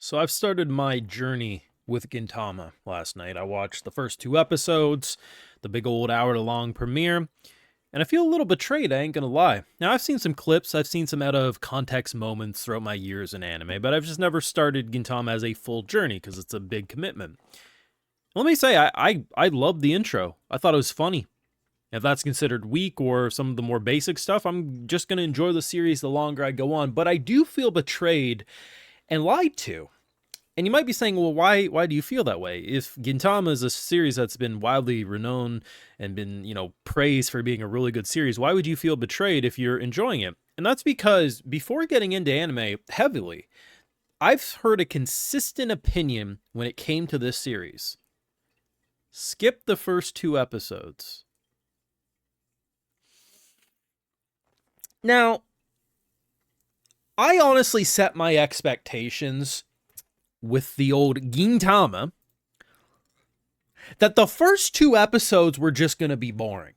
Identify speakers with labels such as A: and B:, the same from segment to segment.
A: So I've started my journey with Gintama last night. I watched the first two episodes, the big old hour-long premiere, and I feel a little betrayed, I ain't gonna lie. Now, I've seen some clips, I've seen some out-of-context moments throughout my years in anime, but I've just never started Gintama as a full journey, because it's a big commitment. Let me say, I loved the intro. I thought it was funny. If that's considered weak or some of the more basic stuff, I'm just gonna enjoy the series the longer I go on, but I do feel betrayed and lied to. And you might be saying, well, why do you feel that way? If Gintama is a series that's been wildly renowned and been, praised for being a really good series, why would you feel betrayed if you're enjoying it? And that's because before getting into anime heavily, I've heard a consistent opinion when it came to this series. Skip the first two episodes. Now, I honestly set my expectations with the old Gintama that the first two episodes were just going to be boring.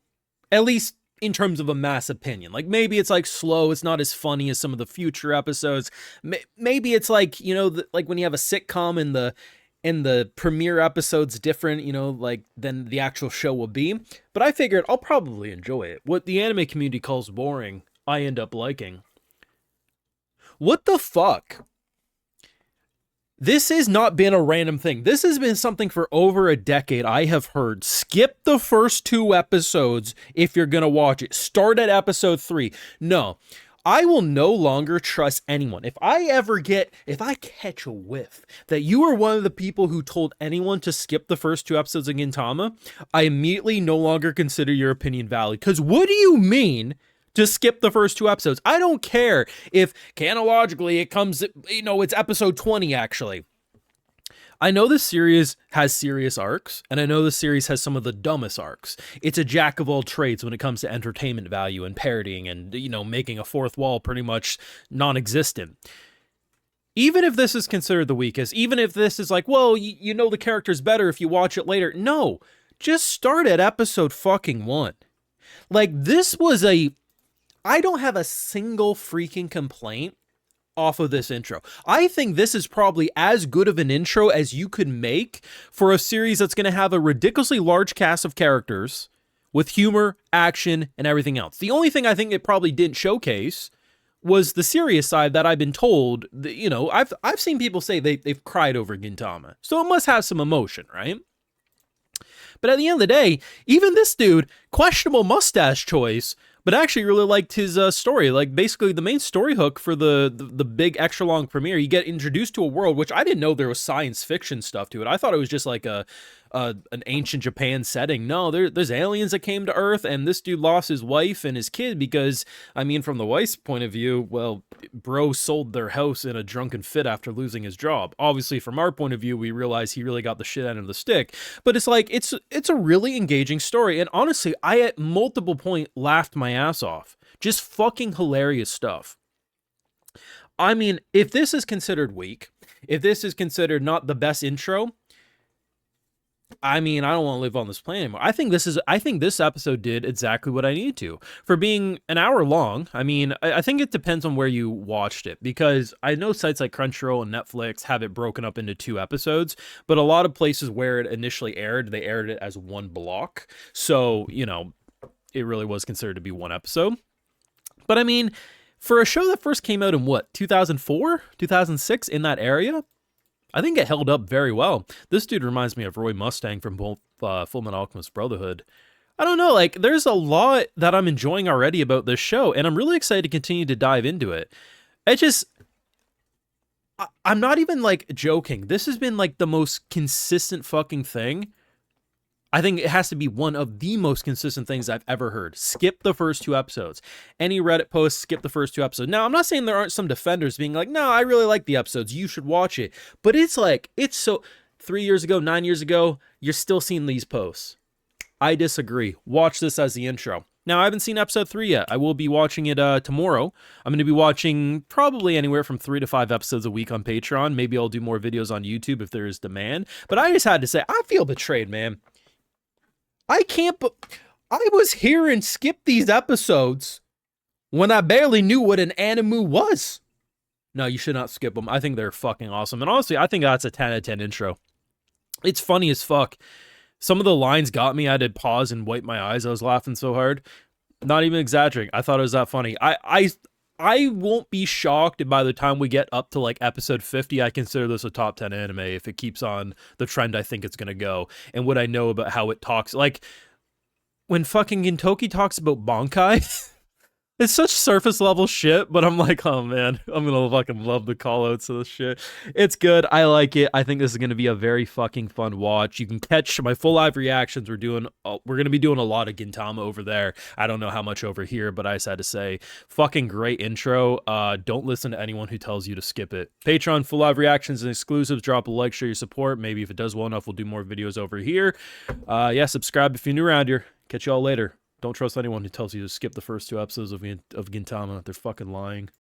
A: At least in terms of a mass opinion. Like, maybe it's like slow, it's not as funny as some of the future episodes. Maybe it's like, like when you have a sitcom and the premiere episode's different, than the actual show will be. But I figured I'll probably enjoy it. What the anime community calls boring, I end up liking. What the fuck? This has not been a random thing. This has been something for over a decade I have heard. Skip the first two episodes if you're going to watch it. Start at episode 3. No, I will no longer trust anyone. If I catch a whiff that you are one of the people who told anyone to skip the first two episodes of Gintama, I immediately no longer consider your opinion valid. Because what do you mean to skip the first two episodes? I don't care if chronologically it comes, it's episode 20 actually. I know this series has serious arcs, and I know this series has some of the dumbest arcs. It's a jack of all trades when it comes to entertainment value and parodying and, making a fourth wall pretty much non-existent. Even if this is considered the weakest, even if this is like, well, the character's better if you watch it later. No, just start at episode fucking 1. Like, this was I don't have a single freaking complaint off of this intro. I think this is probably as good of an intro as you could make for a series that's going to have a ridiculously large cast of characters with humor, action, and everything else. The only thing I think it probably didn't showcase was the serious side that I've been told. I've seen people say they've cried over Gintama, so it must have some emotion, right? But at the end of the day, even this dude, questionable mustache choice, but actually really liked his story. Like, basically the main story hook for the big extra long premiere, you get introduced to a world, which I didn't know there was science fiction stuff to it. I thought it was just like an ancient Japan setting. No, there's aliens that came to Earth, and this dude lost his wife and his kid because, from the wife's point of view, well, bro sold their house in a drunken fit after losing his job. Obviously, from our point of view, we realize he really got the shit out of the stick. But it's like, it's a really engaging story, and honestly, I at multiple points laughed my ass off. Just fucking hilarious stuff. If this is considered weak, if this is considered not the best intro, I don't want to live on this planet anymore. I think this episode did exactly what I needed to. For being an hour long, I think it depends on where you watched it, because I know sites like Crunchyroll and Netflix have it broken up into 2 episodes, but a lot of places where it initially aired, they aired it as one block. So, it really was considered to be one episode. But for a show that first came out in 2004, 2006, in that area, I think it held up very well. This dude reminds me of Roy Mustang from both Fullmetal Alchemist Brotherhood. I don't know, there's a lot that I'm enjoying already about this show, and I'm really excited to continue to dive into it. I'm not even, joking. This has been, the most consistent fucking thing. I think it has to be one of the most consistent things I've ever heard. Skip the first 2 episodes. Any Reddit post, skip the first 2 episodes. Now, I'm not saying there aren't some defenders being like, no, I really like the episodes, you should watch it. But it's so 3 years ago, 9 years ago, you're still seeing these posts. I disagree. Watch this as the intro. Now, I haven't seen episode 3 yet. I will be watching it tomorrow. I'm going to be watching probably anywhere from 3 to 5 episodes a week on Patreon. Maybe I'll do more videos on YouTube if there is demand. But I just had to say, I feel betrayed, man. I was here and skipped these episodes when I barely knew what an anime was. No, you should not skip them. I think they're fucking awesome. And honestly, I think that's a 10 out of 10 intro. It's funny as fuck. Some of the lines got me. I had to pause and wipe my eyes. I was laughing so hard. Not even exaggerating. I thought it was that funny. I won't be shocked by the time we get up to like episode 50. I consider this a top 10 anime if it keeps on the trend I think it's going to go. And what I know about how it talks. Like, when fucking Gintoki talks about Bankai, it's such surface level shit, but I'm like, oh man, I'm gonna fucking love the call outs of this shit. It's good. I like it. I think this is gonna be a very fucking fun watch. You can catch my full live reactions. We're gonna be doing a lot of Gintama over there. I don't know how much over here, but I just had to say, fucking great intro. Don't listen to anyone who tells you to skip it. Patreon, full live reactions and exclusives. Drop a like, show your support. Maybe if it does well enough, we'll do more videos over here. Yeah, subscribe if you're new around here. Catch y'all later. Don't trust anyone who tells you to skip the first 2 episodes of Gintama. They're fucking lying.